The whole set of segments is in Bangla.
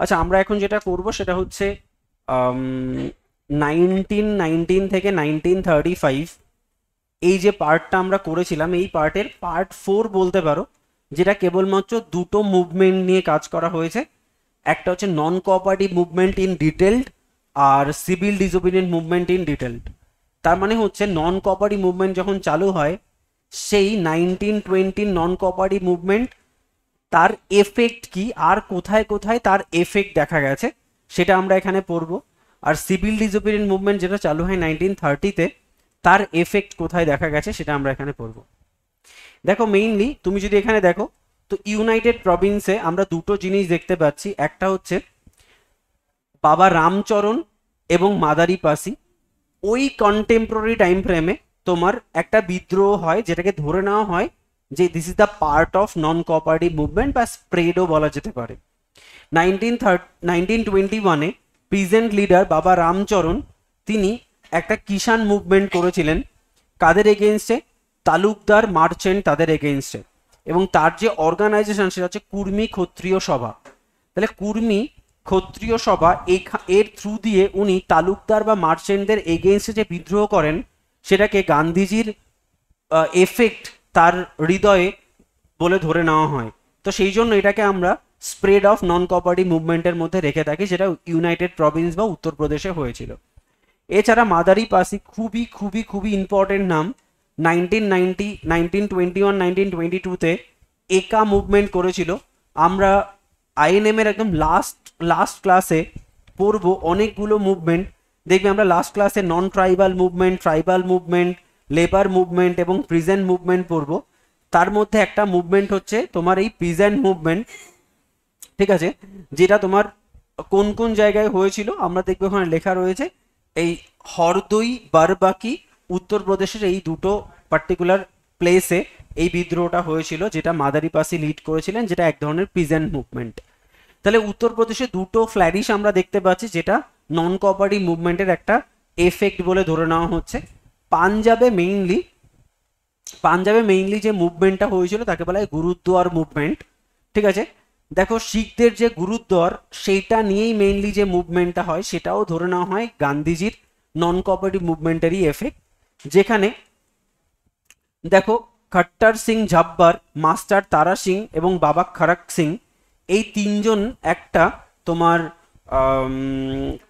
আচ্ছা, আমরা এখন যেটা করব সেটা হচ্ছে 1919 থেকে 1935 এই যে পার্টটা আমরা করেছিলাম, এই পার্টের পার্ট 4 বলতে পারো, যেটা কেবলমাত্র দুটো মুভমেন্ট নিয়ে কাজ করা হয়েছে। একটা হচ্ছে non cooperative movement in detailed, আর civil disobedient movement in detailed. তার মানে হচ্ছে নন কোঅপারেটিভ মুভমেন্ট যখন চালু হয়, সেই 1920 নন কোঅপারেটিভ মুভমেন্ট, তার এফেক্ট কি আর কোথায় কোথায় তার এফেক্ট দেখা গেছে সেটা আমরা এখানে পড়বো। আর সিভিল ডিসোবিডিয়েন্ট মুভমেন্ট যেটা চালু হয় 1930-তে, তার এফেক্ট কোথায় দেখা গেছে সেটা আমরা এখানে পড়বো। দেখো, মেইনলি তুমি যদি এখানে দেখো, তো ইউনাইটেড প্রভিন্সে আমরা দুটো জিনিস দেখতে পাচ্ছি। একটা হচ্ছে বাবা রামচরণ এবং মাদারি পাসি, ওই কন্টেম্পোরারি টাইম ফ্রেমে তোমার একটা বিদ্রোহ হয়, যেটাকে ধরে নেওয়া হয় যে this is the part of non cooperative movement বা স্প্রেডও বলা যেতে পারে। 1921-এ প্রেজেন্ট লিডার বাবা রামচরণ, তিনি একটা কিষাণ মুভমেন্ট করেছিলেন। কাদের এগেনস্টে? তালুকদার, মার্চেন্ট, তাদের এগেনস্টে। এবং তার যে অর্গানাইজেশন সেটা হচ্ছে কুর্মী ক্ষত্রিয় সভা। তাহলে কুর্মী ক্ষত্রিয় সভা, এর থ্রু দিয়ে উনি তালুকদার বা মার্চেন্টদের এগেনস্টে যে বিদ্রোহ করেন, সেটাকে গান্ধীজির এফেক্ট তার হৃদয়ে বলে ধরে নেওয়া হয়। তো সেই জন্য এটাকে আমরা স্প্রেড অফ নন কোঅপারেটিভ মুভমেন্টের মধ্যে রেখে থাকি, যেটা ইউনাইটেড প্রভিন্স বা উত্তরপ্রদেশে হয়েছিল। এছাড়া মাদারি পাসি খুবই খুবই খুবই ইম্পর্টেন্ট নাম। 1921, 1922-তে একা মুভমেন্ট করেছিল। আমরা আইএনএম এর একদম লাস্ট ক্লাসে পড়বো অনেকগুলো মুভমেন্ট। দেখবে আমরা লাস্ট ক্লাসে non tribal movement, tribal movement, labour movement এবং প্রিজেন্ট মুভমেন্ট পড়বো। তার মধ্যে একটা মুভমেন্ট হচ্ছে তোমার এই প্রিজেন্ট মুভমেন্ট, ঠিক আছে, যেটা তোমার কোন কোন জায়গায় হয়েছিল আমরা দেখবো। ওখানে লেখা রয়েছে এই হরদই, বারবাকি, উত্তরপ্রদেশের এই দুটো পার্টিকুলার প্লেসে এই বিদ্রোহটা হয়েছিল, যেটা মাদারি পাসি লিড করেছিলেন, যেটা এক ধরনের প্রিজেন্ট মুভমেন্ট। তাহলে উত্তরপ্রদেশে দুটো ফ্ল্যারিশ আমরা দেখতে পাচ্ছি, যেটা নন কোঅপারেটিভ মুভমেন্টের একটা এফেক্ট বলে ধরে নেওয়া হচ্ছে। পাঞ্জাবে মেইনলি যে মুভমেন্টটা হয়েছিল তাকে বলা হয় গুরুদ্বার মুভমেন্ট, ঠিক আছে। দেখো, শিখদের যে গুরুদ্বার, সেইটা নিয়েই মেইনলি যে মুভমেন্টটা হয়, সেটাও ধরে নেওয়া হয় গান্ধীজির নন কোঅপারেটিভ মুভমেন্টেরই এফেক্ট। যেখানে দেখো, খট্টার সিং ঝাব্বার, মাস্টার তারা সিং এবং বাবা খড়ক সিং, এই তিনজন একটা তোমার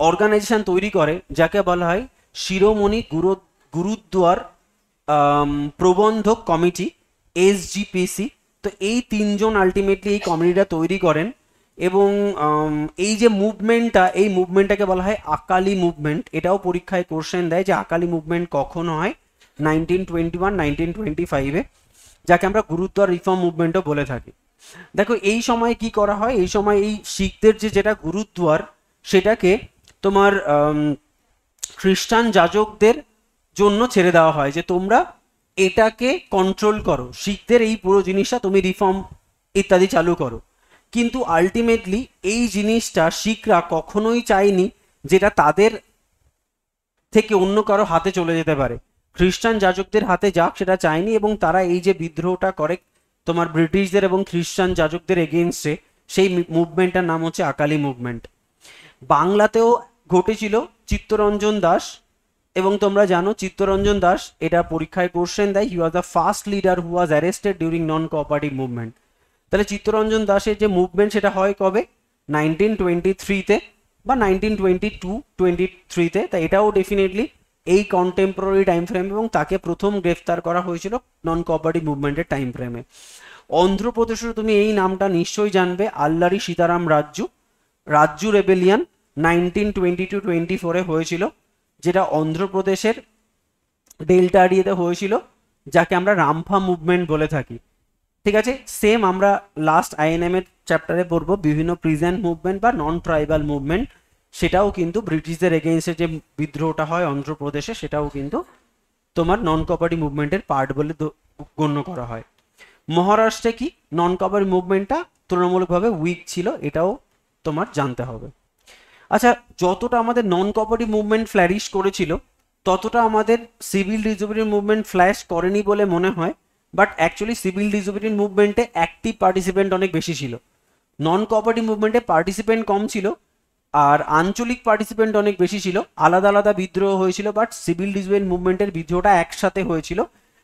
অর্গানাইজেশন তৈরি করে, যাকে বলা হয় শিরোমণি গুরুদ্বার প্রবন্ধক কমিটি, এসজিপিসি। তো এই তিনজন আলটিমেটলি এই কমিটিটা তৈরি করেন। এবং এই যে মুভমেন্টটা, এই মুভমেন্টটাকে বলা হয় আকালি মুভমেন্ট। এটাও পরীক্ষায় কোশ্চেন দেয় যে আকালি মুভমেন্ট কখন হয়, 1921, 1925-এ, যাকে আমরা গুরুদ্বার রিফর্ম মুভমেন্টও বলে থাকি। দেখো, এই সময় কি করা হয়, এই সময় এই শিখদের যেটা গুরুদ্বার, সেটাকে তোমার খ্রিস্টান যাজকদের জন্য ছেড়ে দেওয়া হয়, যে তোমরা এটাকে কন্ট্রোল করো, শিখদের এই পুরো জিনিসটা তুমি রিফর্ম ইত্যাদি চালু করো। কিন্তু আলটিমেটলি এই জিনিসটা শিখরা কখনোই চায়নি যেটা তাদের থেকে অন্য কারো হাতে চলে যেতে পারে, খ্রিস্টান যাজকদের হাতে যাক সেটা চায়নি। এবং তারা এই যে বিদ্রোহটা করে তোমার ব্রিটিশদের এবং খ্রিস্টান যাজকদের এগেনস্টে, সেই মুভমেন্টটার নাম হচ্ছে আকালি মুভমেন্ট। বাংলাতেও ঘটেছিল চিত্তরঞ্জন দাস। এবং তোমরা জানো চিত্তরঞ্জন দাস, এটা পরীক্ষায় কোশ্চেন দেয়, he was the first leader who was arrested during non cooperative movement. তাহলে চিত্তরঞ্জন দাসের যে মুভমেন্ট সেটা হয় কবে, 1923-তে বা 1922-23-তে। তাই এটাও ডেফিনেটলি এই কন্টেম্পোরারি টাইম ফ্রেম, এবং তাকে প্রথম গ্রেফতার করা হয়েছিল নন কোঅপারেটিভ মুভমেন্টের টাইম ফ্রেমে। অন্ধ্রপ্রদেশের তুমি এই নামটা নিশ্চয়ই জানবে, আল্লারি সীতারাম রাজ্জু রেবেলিয়ান 1922-24-এ হয়েছিল, যেটা অন্ধ্রপ্রদেশের ডেল্টা এরিয়াতে হয়েছিল, যাকে আমরা রামফা মুভমেন্ট বলে থাকি, ঠিক আছে। সেম আমরা লাস্ট আইএনএম এর চ্যাপ্টারে পড়বো বিভিন্ন প্রিজেন্ট মুভমেন্ট বা নন ট্রাইবাল মুভমেন্ট, সেটাও কিন্তু ব্রিটিশদের এগেইনস্টে যে বিদ্রোহটা হয় অন্ধ্রপ্রদেশে, সেটাও কিন্তু তোমার নন কোঅপারেটিভ মুভমেন্টের পার্ট বলে গণ্য করা হয়। মহারাষ্ট্রে কি নন কোঅপারেটিভ মুভমেন্টটা তুলনামূলকভাবে উইক ছিল, এটাও তোমার জানতে হবে। আচ্ছা, যতটা আমাদের নন কোঅপারেটিভ মুভমেন্ট ফ্ল্যারিশ করেছিল, ততটা আমাদের সিভিল ডিসোবিডিয়েন্ট মুভমেন্ট ফ্ল্যাশ করেনি বলে মনে হয়। বাট অ্যাকচুয়ালি সিভিল ডিসোবিডিয়েন্ট মুভমেন্টে অ্যাক্টিভ পার্টিসিপেন্ট অনেক বেশি ছিল। নন কোঅপারেটিভ মুভমেন্টে পার্টিসিপেন্ট কম ছিল, আর আঞ্চলিক পার্টিসিপেন্ট অনেক বেশি ছিল, আলাদা আলাদা বিদ্রোহ হয়েছিল, বাট সিভিল ডিসোবিডিয়েন্ট মুভমেন্টের বিদ্রোহটা একসাথে হয়েছিল,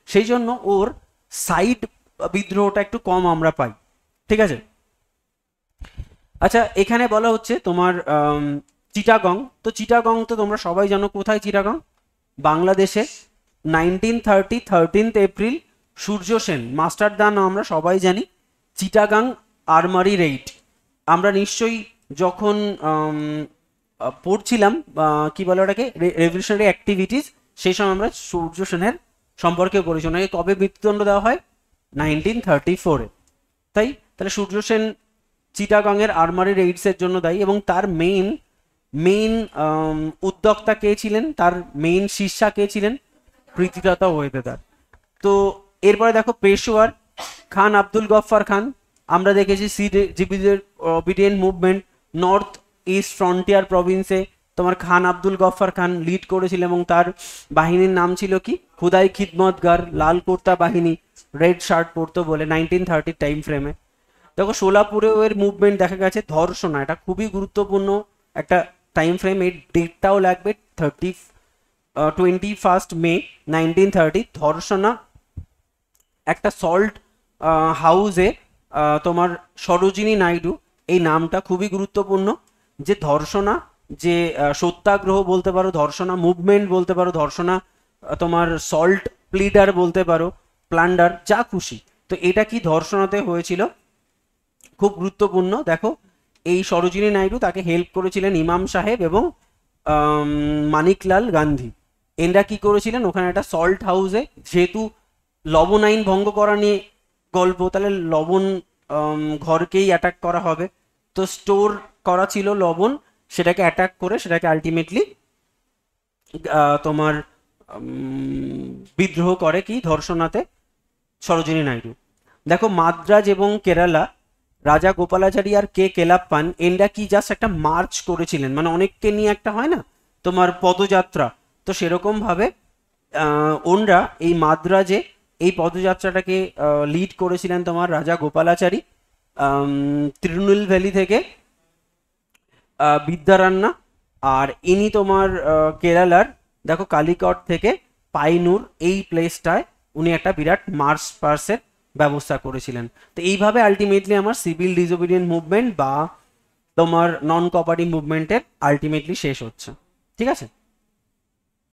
সেই জন্য ওর সাইড বিদ্রোহটা একটু কম আমরা পাই। ঠিক আছে, আচ্ছা এখানে বলা হচ্ছে তোমার চিটাগং। তো চিটাগং তো তোমরা সবাই জানো কোথায় চিটাগং, বাংলাদেশে। 1930 13th April Surya Sen master দান আমরা সবাই জানি। চিটাগাং আর্মারি রেইড আমরা নিশ্চয়ই যখন পড়ছিলাম কি বলে ওটাকে রেভলিউশনারি অ্যাক্টিভিটিস, সেই সময় আমরা সূর্য সেনের সম্পর্কে পড়েছি। ওনাকে কবে মৃত্যুদণ্ড দেওয়া হয়? 1934-এ। তাহলে সূর্য সেন চিটাগংয়ের আর্মারি রেইডসের জন্য দায়ী, এবং তার মেইন উদ্যোক্তা কে ছিলেন, তার মেইন শীর্ষা কে ছিলেন? প্রীতিলতা ওয়েদেদার। তো এরপরে দেখো পেশোয়ার, খান আব্দুল গফফার খান। আমরা দেখেছি civil movement North East Frontier প্রভিন্সে তোমার খান আব্দুল গফফার খান লিড করেছিল, এবং তার বাহিনীর নাম ছিল কি? খুদাই খিদমতগার, লাল কুর্তা বাহিনী, রেড শার্ট পরতো বলে 1930 টাইম ফ্রেমে। দেখো সোলাপুরেও এর মুভমেন্ট দেখা গেছে। ধর্ষণা, এটা খুবই গুরুত্বপূর্ণ একটা টাইম ফ্রেম, এই ডেটটাও লাগবে 21 মে 1930। ধর্ষণা একটা সল্ট হাউসে তোমার সরোজিনী নাইডু, এই নামটা খুবই গুরুত্বপূর্ণ। যে ধর্ষণা, যে সত্যাগ্রহ বলতে পারো, ধর্ষণা মুভমেন্ট বলতে পারো, ধর্ষণা তোমার সল্ট প্লিডার বলতে পারো, প্লান্ডার, যা খুশি। তো এটা কি ধর্ষণাতে হয়েছিল, খুব গুরুত্বপূর্ণ। দেখো এই সরোজিনী নাইডু, তাকে হেল্প করেছিলেন ইমাম সাহেব এবং মানিকলাল গান্ধী। এনরা কি করেছিলেন, ওখানে একটা সল্ট হাউসে, যেহেতু লবণ আইন ভঙ্গ করা নিয়ে গল্প, তাহলে লবণ ঘরকেই অ্যাটাক করা হবে, তো স্টোর করা ছিল লবণ, সেটাকে অ্যাটাক করে সেটাকে আলটিমেটলি তোমার বিদ্রোহ করে কি ধর্ষণাতে সরোজিনী নাইডু। দেখো মাদ্রাজ এবং কেরালা, রাজা গোপালাচারী আর কে কেলাপ্পান, এনরা কি জাস্ট একটা মার্চ করেছিলেন, মানে অনেককে নিয়ে একটা হয় না তোমার পদযাত্রা, তো সেরকম ভাবে ওনরা এই মাদ্রাজে এই পদযাত্রাটাকে লিড করেছিলেন তোমার রাজা গোপালাচারী, তিরুনেলভেলি থেকে বিদ্যারান্না, আর ইনি তোমার কেরালার দেখো কালিকট থেকে পাইনুর, এই প্লেসটায় উনি একটা বিরাট মার্চ পার্সের ব্যবস্থা করেছিলেন। তো এইভাবে আলটিমেটলি আমার সিভিল ডিসোবিডিয়েন্ট মুভমেন্ট বা তোমার নন কোঅপারেটিভ মুভমেন্টের আলটিমেটলি শেষ হচ্ছে। ঠিক আছে।